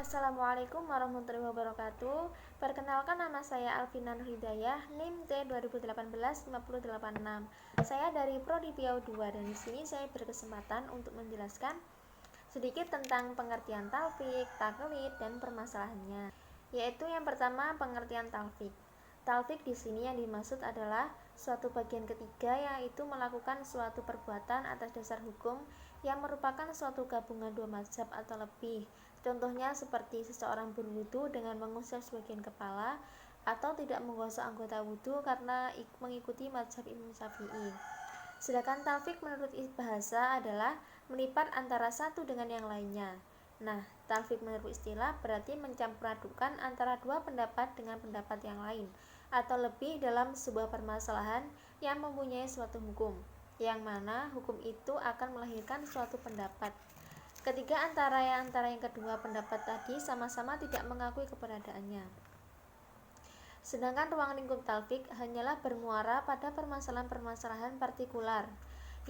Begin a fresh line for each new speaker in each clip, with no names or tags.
Assalamualaikum warahmatullahi wabarakatuh. Perkenalkan, nama saya Alvina Nurhidayah, NIM T 2018-50886. Saya dari Prodi PIAU 2 dan di sini saya berkesempatan untuk menjelaskan sedikit tentang pengertian talfik, taklid, dan permasalahannya. Yaitu yang pertama, pengertian talfik. Talfik di sini yang dimaksud adalah suatu bagian ketiga, yaitu melakukan suatu perbuatan atas dasar hukum yang merupakan suatu gabungan dua mazhab atau lebih. Contohnya seperti seseorang berwudu dengan mengusap sebagian kepala atau tidak menggosok anggota wudu karena mengikuti mazhab Imam Syafi'i. Sedangkan talfik menurut bahasa adalah melipat antara satu dengan yang lainnya. Nah, talfik menurut istilah berarti mencampur adukan antara dua pendapat dengan pendapat yang lain atau lebih dalam sebuah permasalahan yang mempunyai suatu hukum, yang mana hukum itu akan melahirkan suatu pendapat. Ketiga, antara yang kedua pendapat tadi sama-sama tidak mengakui keberadaannya. Sedangkan ruang lingkup talfik hanyalah bermuara pada permasalahan-permasalahan partikular,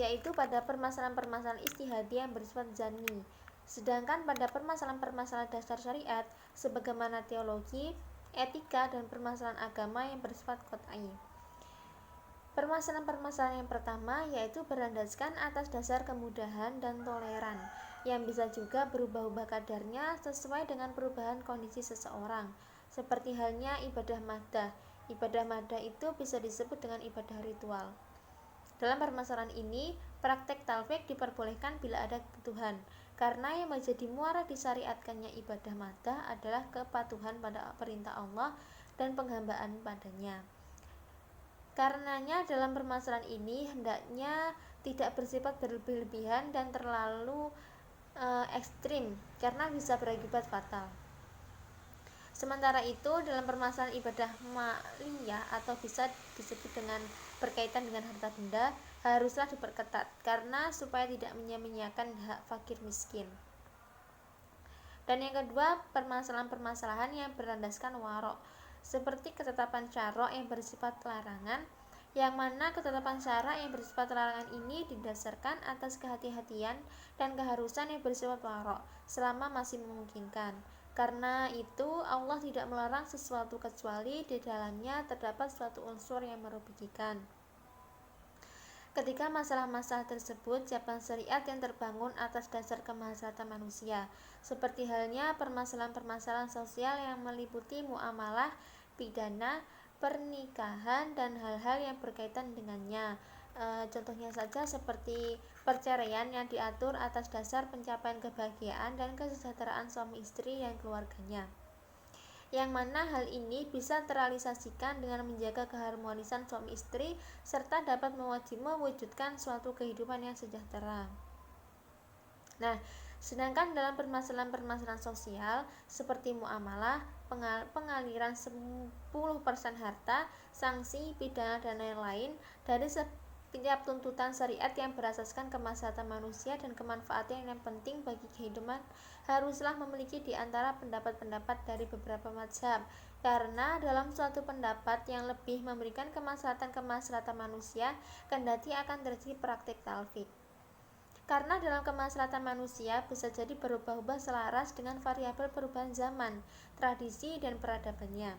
yaitu pada permasalahan-permasalahan ijtihadi yang bersifat zanni. Sedangkan pada permasalahan-permasalahan dasar syariat, sebagaimana teologi, etika, dan permasalahan agama yang bersifat qat'i. Permasalahan-permasalahan yang pertama yaitu berlandaskan atas dasar kemudahan dan toleran, yang bisa juga berubah-ubah kadarnya sesuai dengan perubahan kondisi seseorang, seperti halnya ibadah maddah. Ibadah maddah itu bisa disebut dengan ibadah ritual. Dalam permasalahan ini, praktek talfik diperbolehkan bila ada kebutuhan, karena yang menjadi muara disyariatkannya ibadah maddah adalah kepatuhan pada perintah Allah dan penghambaan padanya. Karenanya dalam permasalahan ini hendaknya tidak bersifat berlebih-lebihan dan terlalu ekstrim karena bisa berakibat fatal. Sementara itu dalam permasalahan ibadah maliyah atau bisa disebut dengan berkaitan dengan harta benda haruslah diperketat karena supaya tidak menyia-nyiakan hak fakir miskin. Dan yang kedua, permasalahan-permasalahan yang berlandaskan warok, seperti ketetapan syarok yang bersifat larangan, yang mana ketetapan syarok yang bersifat larangan ini didasarkan atas kehati-hatian dan keharusan yang bersifat warok selama masih memungkinkan. Karena itu Allah tidak melarang sesuatu kecuali di dalamnya terdapat suatu unsur yang merugikan. Ketika masalah-masalah tersebut, jawaban syariat yang terbangun atas dasar kemaslahatan manusia, seperti halnya permasalahan-permasalahan sosial yang meliputi muamalah, pidana, pernikahan, dan hal-hal yang berkaitan dengannya. Contohnya saja seperti perceraian yang diatur atas dasar pencapaian kebahagiaan dan kesejahteraan suami istri dan keluarganya, yang mana hal ini bisa terrealisasikan dengan menjaga keharmonisan suami istri serta dapat mewujudkan suatu kehidupan yang sejahtera. Nah, sedangkan dalam permasalahan-permasalahan sosial seperti muamalah, pengaliran 10% harta, sanksi, pidana, dan lain-lain dari setiap tuntutan syariat yang berasaskan kemaslahatan manusia dan kemanfaatan yang penting bagi kehidupan haruslah memiliki di antara pendapat-pendapat dari beberapa mazhab, karena dalam suatu pendapat yang lebih memberikan kemaslahatan manusia kendati akan terjadi praktik talfik. Karena dalam kemaslahatan manusia bisa jadi berubah-ubah selaras dengan variabel perubahan zaman, tradisi, dan peradabannya.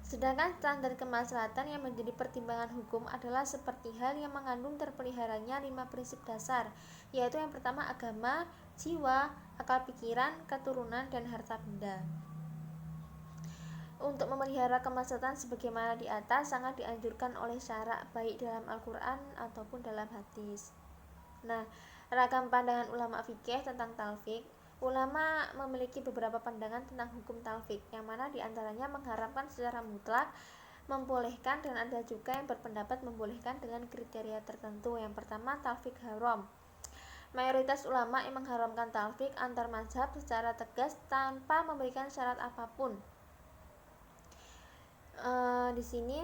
Sedangkan standar kemaslahatan yang menjadi pertimbangan hukum adalah seperti hal yang mengandung terpeliharanya 5 prinsip dasar, yaitu yang pertama agama, jiwa, akal pikiran, keturunan, dan harta benda. Untuk memelihara kemaslahatan sebagaimana di atas sangat dianjurkan oleh syara' baik dalam Al-Quran ataupun dalam hadis. Nah, ragam pandangan ulama fikih tentang talfik. Ulama memiliki beberapa pandangan tentang hukum talfik, yang mana diantaranya mengharamkan secara mutlak, membolehkan, dan ada juga yang berpendapat membolehkan dengan kriteria tertentu. Yang pertama, talfik haram. Mayoritas ulama yang mengharamkan talfik antar mazhab secara tegas tanpa memberikan syarat apapun. Di sini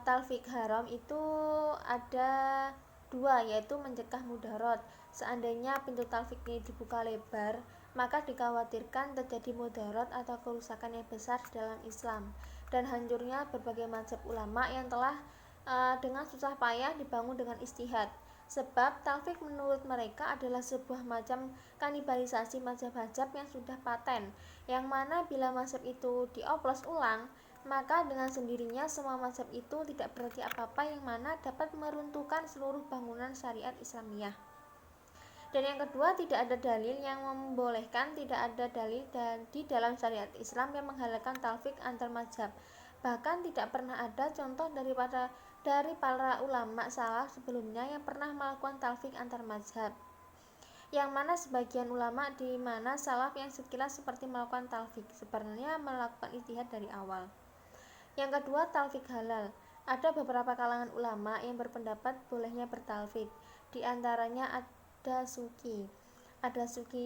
talfik haram itu ada dua, yaitu mencegah mudarat. Seandainya pintu talfik ini dibuka lebar, maka dikhawatirkan terjadi mudarat atau kerusakan yang besar dalam Islam dan hancurnya berbagai mazhab ulama yang telah dengan susah payah dibangun dengan ijtihad. Sebab talfik menurut mereka adalah sebuah macam kanibalisasi mazhab-mazhab yang sudah paten, yang mana bila mazhab itu dioplos ulang, maka dengan sendirinya semua mazhab itu tidak berarti apa-apa, yang mana dapat meruntuhkan seluruh bangunan syariat Islamiyah. Dan yang kedua, tidak ada dalil yang membolehkan, tidak ada dalil di dalam syariat Islam yang menghalalkan talfik antar mazhab. Bahkan tidak pernah ada contoh dari para ulama salaf sebelumnya yang pernah melakukan talfik antar mazhab. Yang mana sebagian ulama di mana salaf yang sekilas seperti melakukan talfik, sebenarnya melakukan ijtihad dari awal. Yang kedua, talfik halal. Ada beberapa kalangan ulama yang berpendapat bolehnya bertalfik. Di antaranya Ad-Dasuki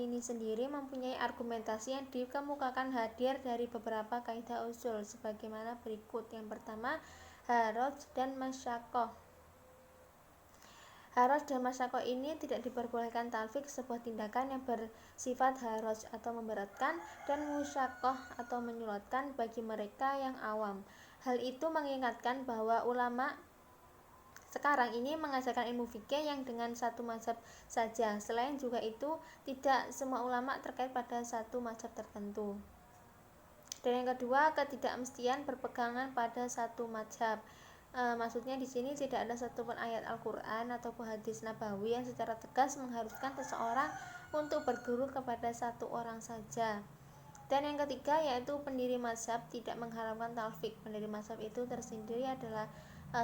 ini sendiri mempunyai argumentasi yang dikemukakan hadir dari beberapa kaidah usul sebagaimana berikut. Yang pertama, haraj dan masyaqqah. Haraj dan masyaqqah ini tidak diperbolehkan talfik, sebuah tindakan yang bersifat haraj atau memberatkan, dan musyaqqah atau menyulitkan bagi mereka yang awam. Hal itu mengingatkan bahwa ulama sekarang ini mengajarkan ilmu fikih yang dengan satu mazhab saja. Selain juga itu, tidak semua ulama terkait pada satu mazhab tertentu. Dan yang kedua, ketidakmestian berpegangan pada satu mazhab. Maksudnya di sini tidak ada satupun ayat Al-Quran ataupun hadis Nabawi yang secara tegas mengharuskan seseorang untuk berguru kepada satu orang saja. Dan yang ketiga, yaitu pendiri mazhab tidak mengharamkan talfik. Pendiri mazhab itu tersendiri adalah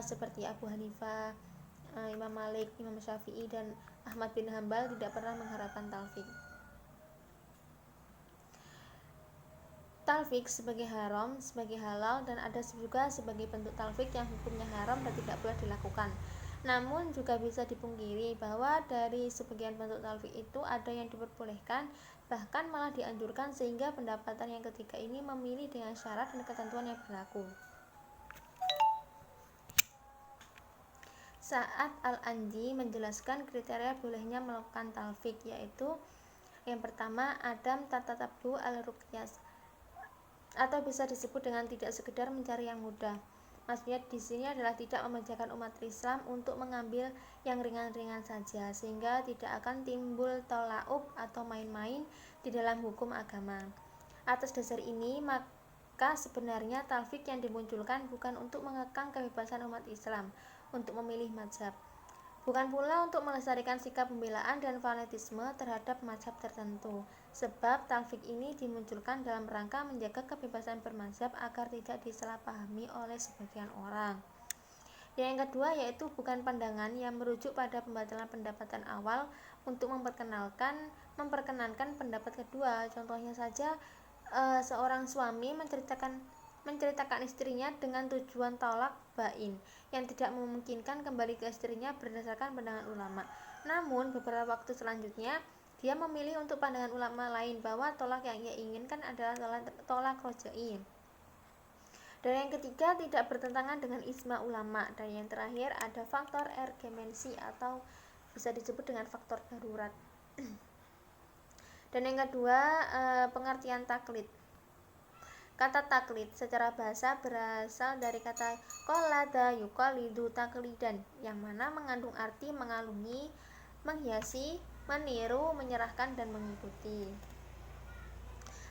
seperti Abu Hanifah, Imam Malik, Imam Syafi'i, dan Ahmad bin Hambal tidak pernah mengharapkan talfik. Talfik sebagai haram, sebagai halal, dan ada juga sebagai bentuk talfik yang hukumnya haram dan tidak boleh dilakukan. Namun juga bisa dipungkiri bahwa dari sebagian bentuk talfik itu ada yang diperbolehkan, bahkan malah dianjurkan, sehingga pendapatan yang ketiga ini memilih dengan syarat dan ketentuan yang berlaku. Sa'ad Al-Anji menjelaskan kriteria bolehnya melakukan talfik, yaitu yang pertama, adam tatatabbu al-ruqyas, atau bisa disebut dengan tidak sekedar mencari yang mudah. Maksudnya di sini adalah tidak memanjakan umat Islam untuk mengambil yang ringan-ringan saja, sehingga tidak akan timbul tolaub atau main-main di dalam hukum agama. Atas dasar ini, maka sebenarnya talfik yang dimunculkan bukan untuk mengekang kebebasan umat Islam untuk memilih mazhab, bukan pula untuk melestarikan sikap pembelaan dan fanatisme terhadap mazhab tertentu, sebab talfik ini dimunculkan dalam rangka menjaga kebebasan bermazhab agar tidak disalahpahami oleh sebagian orang. Yang kedua, yaitu bukan pandangan yang merujuk pada pembatalan pendapatan awal untuk memperkenankan pendapat kedua. Contohnya saja, seorang suami menceritakan istrinya dengan tujuan talak bain yang tidak memungkinkan kembali ke istrinya berdasarkan pandangan ulama. Namun beberapa waktu selanjutnya dia memilih untuk pandangan ulama lain bahwa tolak yang ia inginkan adalah tolak rojai. Dan yang ketiga, tidak bertentangan dengan ijma ulama. Dan yang terakhir, ada faktor urgensi atau bisa disebut dengan faktor darurat. Dan yang kedua, pengertian taklid. Kata taklid secara bahasa berasal dari kata qallada yuqallidu taklidan, yang mana mengandung arti mengalungi, menghiasi, meniru, menyerahkan, dan mengikuti.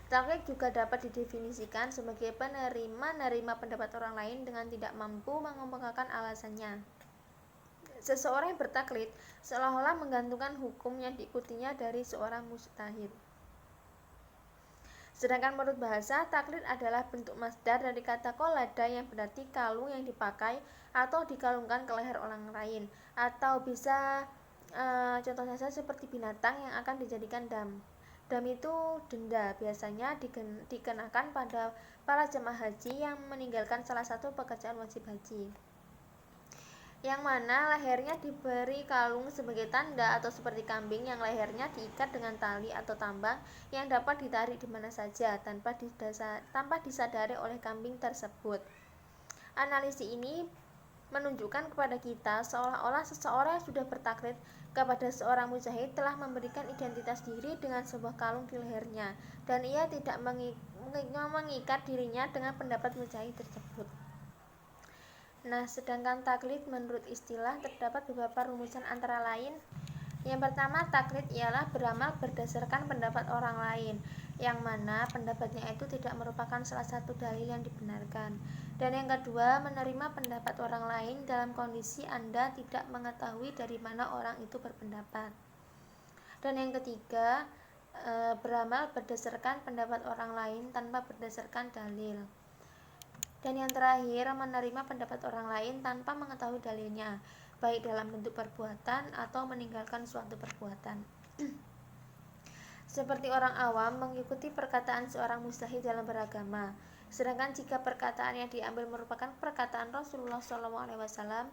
Taklid juga dapat didefinisikan sebagai penerima pendapat orang lain dengan tidak mampu mengemukakan alasannya. Seseorang yang bertaklid seolah-olah menggantungkan hukum yang diikutinya dari seorang mujtahid. Sedangkan menurut bahasa, taklid adalah bentuk masdar dari kata qallada yang berarti kalung yang dipakai atau dikalungkan ke leher orang lain, atau bisa contoh saja seperti binatang yang akan dijadikan dam. Dam itu denda, biasanya dikenakan pada para jemaah haji yang meninggalkan salah satu pekerjaan wajib haji, yang mana lehernya diberi kalung sebagai tanda, atau seperti kambing yang lehernya diikat dengan tali atau tambang yang dapat ditarik di mana saja tanpa disadari oleh kambing tersebut. Analisis ini menunjukkan kepada kita seolah-olah seseorang yang sudah bertaklid kepada seorang mujahid telah memberikan identitas diri dengan sebuah kalung di lehernya, dan ia tidak mengikat dirinya dengan pendapat mujahid tersebut. Nah, sedangkan taklid menurut istilah terdapat beberapa rumusan antara lain. Yang pertama, taklid ialah beramal berdasarkan pendapat orang lain, yang mana pendapatnya itu tidak merupakan salah satu dalil yang dibenarkan. Dan yang kedua, menerima pendapat orang lain dalam kondisi Anda tidak mengetahui dari mana orang itu berpendapat. Dan yang ketiga, beramal berdasarkan pendapat orang lain tanpa berdasarkan dalil. Dan yang terakhir, menerima pendapat orang lain tanpa mengetahui dalilnya, baik dalam bentuk perbuatan atau meninggalkan suatu perbuatan. Seperti orang awam mengikuti perkataan seorang mujtahid dalam beragama. Sedangkan jika perkataan yang diambil merupakan perkataan Rasulullah SAW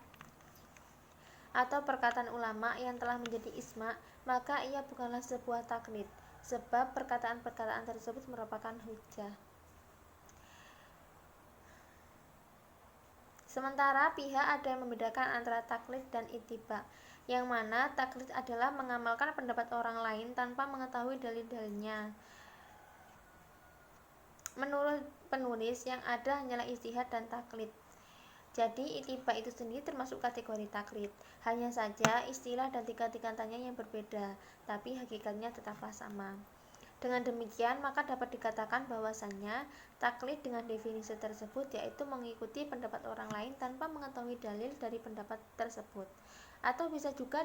atau perkataan ulama yang telah menjadi ijma, maka ia bukanlah sebuah taklid, sebab perkataan-perkataan tersebut merupakan hujjah. Sementara pihak ada yang membedakan antara taklid dan ittiba, yang mana taklid adalah mengamalkan pendapat orang lain tanpa mengetahui dalil-dalilnya. Menurut penulis, yang ada hanyalah ijtihad dan taklid. Jadi ittiba itu sendiri termasuk kategori taklid. Hanya saja istilah dan tingkatan-tingkatannya yang berbeda, tapi hakikatnya tetaplah sama. Dengan demikian, maka dapat dikatakan bahwasannya taklid dengan definisi tersebut yaitu mengikuti pendapat orang lain tanpa mengetahui dalil dari pendapat tersebut. Atau bisa juga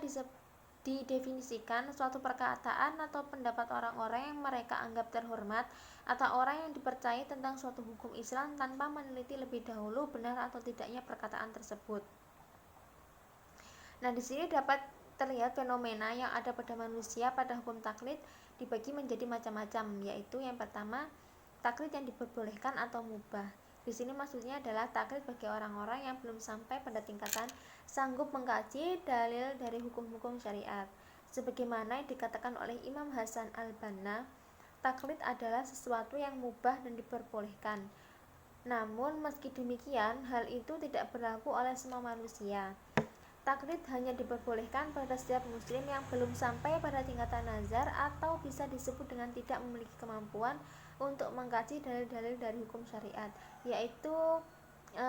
didefinisikan suatu perkataan atau pendapat orang-orang yang mereka anggap terhormat atau orang yang dipercayai tentang suatu hukum Islam tanpa meneliti lebih dahulu benar atau tidaknya perkataan tersebut. Nah, di sini dapat terlihat fenomena yang ada pada manusia pada hukum taklid dibagi menjadi macam-macam, yaitu yang pertama, taklid yang diperbolehkan atau mubah. Di sini maksudnya adalah taklid bagi orang-orang yang belum sampai pada tingkatan sanggup mengkaji dalil dari hukum-hukum syariat. Sebagaimana dikatakan oleh Imam Hasan al-Banna, taklid adalah sesuatu yang mubah dan diperbolehkan. Namun meski demikian, hal itu tidak berlaku oleh semua manusia. Taklid hanya diperbolehkan pada setiap muslim yang belum sampai pada tingkatan nazar atau bisa disebut dengan tidak memiliki kemampuan untuk mengkaji dalil-dalil dari hukum syariat, yaitu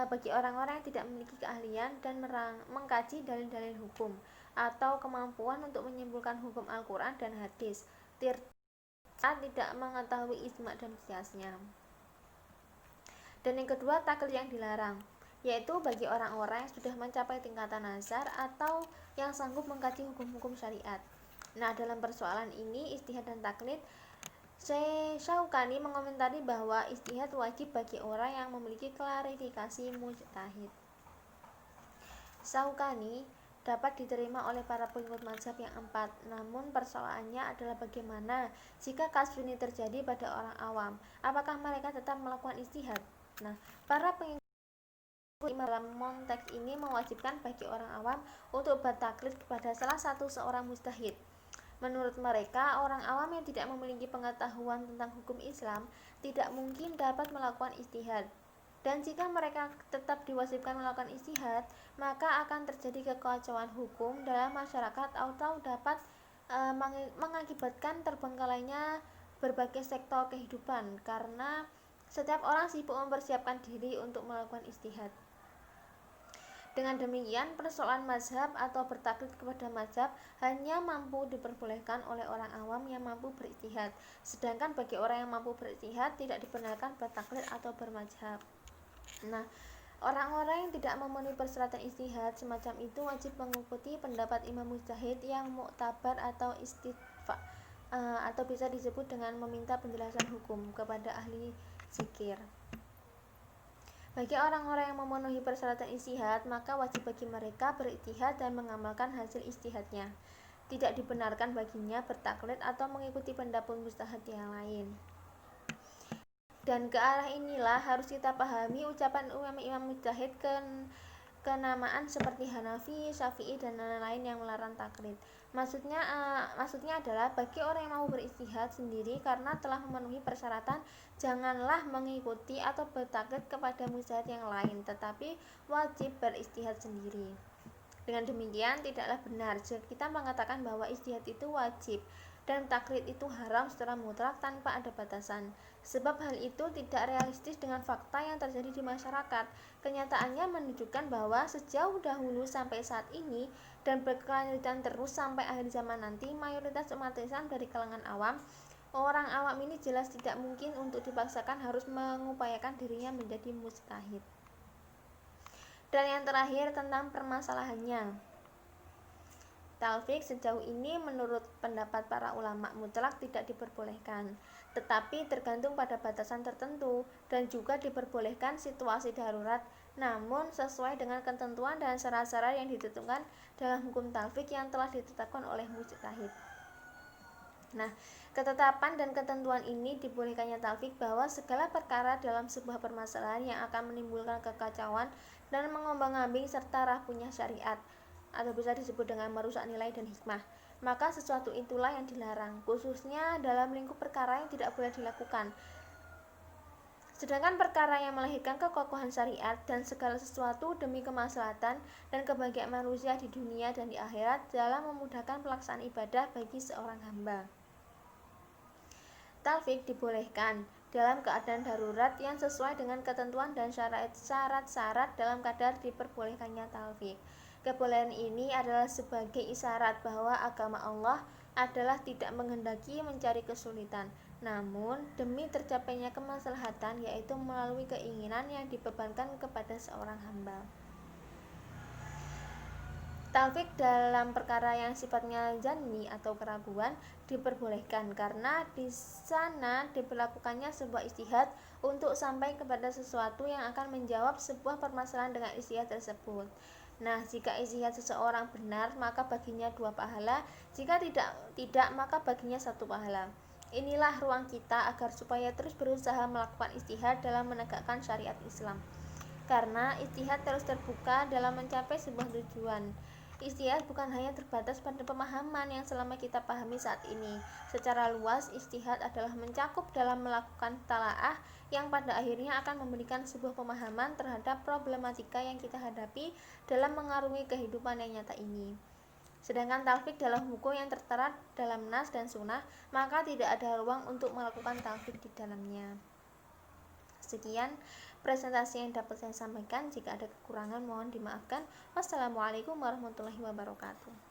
bagi orang-orang yang tidak memiliki keahlian dan mengkaji dalil-dalil hukum atau kemampuan untuk menyimpulkan hukum Al-Quran dan hadis, tidak mengetahui ijma dan kiasnya. Dan yang kedua, taklid yang dilarang, yaitu bagi orang-orang yang sudah mencapai tingkatan nazar atau yang sanggup mengkaji hukum-hukum syariat. Nah, dalam persoalan ini, ijtihad dan taklid, Syaukani mengomentari bahwa ijtihad wajib bagi orang yang memiliki klarifikasi mujtahid. Syaukani dapat diterima oleh para pengikut mazhab yang empat, namun persoalannya adalah bagaimana jika kasus ini terjadi pada orang awam, apakah mereka tetap melakukan ijtihad? Nah, para pengikut dalam konteks ini mewajibkan bagi orang awam untuk bertaklid kepada salah satu seorang mujtahid. Menurut mereka, orang awam yang tidak memiliki pengetahuan tentang hukum Islam tidak mungkin dapat melakukan ijtihad. Dan jika mereka tetap diwajibkan melakukan ijtihad, maka akan terjadi kekacauan hukum dalam masyarakat atau dapat mengakibatkan terbengkalainya berbagai sektor kehidupan karena setiap orang sibuk mempersiapkan diri untuk melakukan ijtihad. Dengan demikian, persoalan mazhab atau bertaklid kepada mazhab hanya mampu diperbolehkan oleh orang awam yang mampu berijtihad, sedangkan bagi orang yang mampu berijtihad tidak dibenarkan bertaklid atau bermazhab. Nah, orang-orang yang tidak memenuhi persyaratan ijtihad semacam itu wajib mengikuti pendapat imam mujtahid yang muktabar atau istifta, atau bisa disebut dengan meminta penjelasan hukum kepada ahli zikir. Bagi orang-orang yang memenuhi persyaratan ijtihad, maka wajib bagi mereka berijtihad dan mengamalkan hasil ijtihadnya. Tidak dibenarkan baginya bertaklid atau mengikuti pendapat mujtahid yang lain. Dan ke arah inilah harus kita pahami ucapan imam mujtahid kenamaan seperti Hanafi, Syafi'i dan lain-lain yang melarang taklid. Maksudnya adalah bagi orang yang mau berijtihad sendiri karena telah memenuhi persyaratan, janganlah mengikuti atau bertaklid kepada mujtahid yang lain, tetapi wajib berijtihad sendiri. Dengan demikian tidaklah benar jika kita mengatakan bahwa ijtihad itu wajib dan taklid itu haram secara mutlak tanpa ada batasan. Sebab hal itu tidak realistis dengan fakta yang terjadi di masyarakat. Kenyataannya menunjukkan bahwa sejauh dahulu sampai saat ini dan berkelanjutan terus sampai akhir zaman nanti, mayoritas umat Islam dari kalangan awam, orang awam ini jelas tidak mungkin untuk dipaksakan harus mengupayakan dirinya menjadi mujtahid. Dan yang terakhir tentang permasalahannya, talfik sejauh ini menurut pendapat para ulama mutlak tidak diperbolehkan, tetapi tergantung pada batasan tertentu dan juga diperbolehkan situasi darurat, namun sesuai dengan ketentuan dan syarat-syarat yang ditentukan dalam hukum talfik yang telah ditetapkan oleh mujtahid. Nah, ketetapan dan ketentuan ini dibolehkannya talfik bahwa segala perkara dalam sebuah permasalahan yang akan menimbulkan kekacauan dan mengombang-ambing serta rapuhnya syariat, atau bisa disebut dengan merusak nilai dan hikmah, maka sesuatu itulah yang dilarang, khususnya dalam lingkup perkara yang tidak boleh dilakukan. Sedangkan perkara yang melahirkan kekokohan syariat dan segala sesuatu demi kemaslahatan dan kebahagiaan manusia di dunia dan di akhirat dalam memudahkan pelaksanaan ibadah bagi seorang hamba. Talfik dibolehkan dalam keadaan darurat yang sesuai dengan ketentuan dan syarat-syarat dalam kadar diperbolehkannya talfik. Kebolehan ini adalah sebagai isyarat bahwa agama Allah adalah tidak menghendaki mencari kesulitan, namun demi tercapainya kemaslahatan, yaitu melalui keinginan yang dibebankan kepada seorang hamba. Talfik dalam perkara yang sifatnya zanni atau keraguan diperbolehkan karena di sana diberlakukannya sebuah ijtihad untuk sampai kepada sesuatu yang akan menjawab sebuah permasalahan dengan ijtihad tersebut. Nah, jika ijtihad seseorang benar, maka baginya 2 pahala, jika tidak maka baginya 1 pahala. Inilah ruang kita agar supaya terus berusaha melakukan ijtihad dalam menegakkan syariat Islam. Karena ijtihad terus terbuka dalam mencapai sebuah tujuan. Ijtihad bukan hanya terbatas pada pemahaman yang selama kita pahami saat ini. Secara luas, ijtihad adalah mencakup dalam melakukan talaah yang pada akhirnya akan memberikan sebuah pemahaman terhadap problematika yang kita hadapi dalam mengarungi kehidupan yang nyata ini. Sedangkan talfik dalam hukum yang tertera dalam nas dan sunnah, maka tidak ada ruang untuk melakukan talfik di dalamnya. Sekian presentasi yang dapat saya sampaikan. Jika ada kekurangan mohon dimaafkan. Wassalamualaikum warahmatullahi wabarakatuh.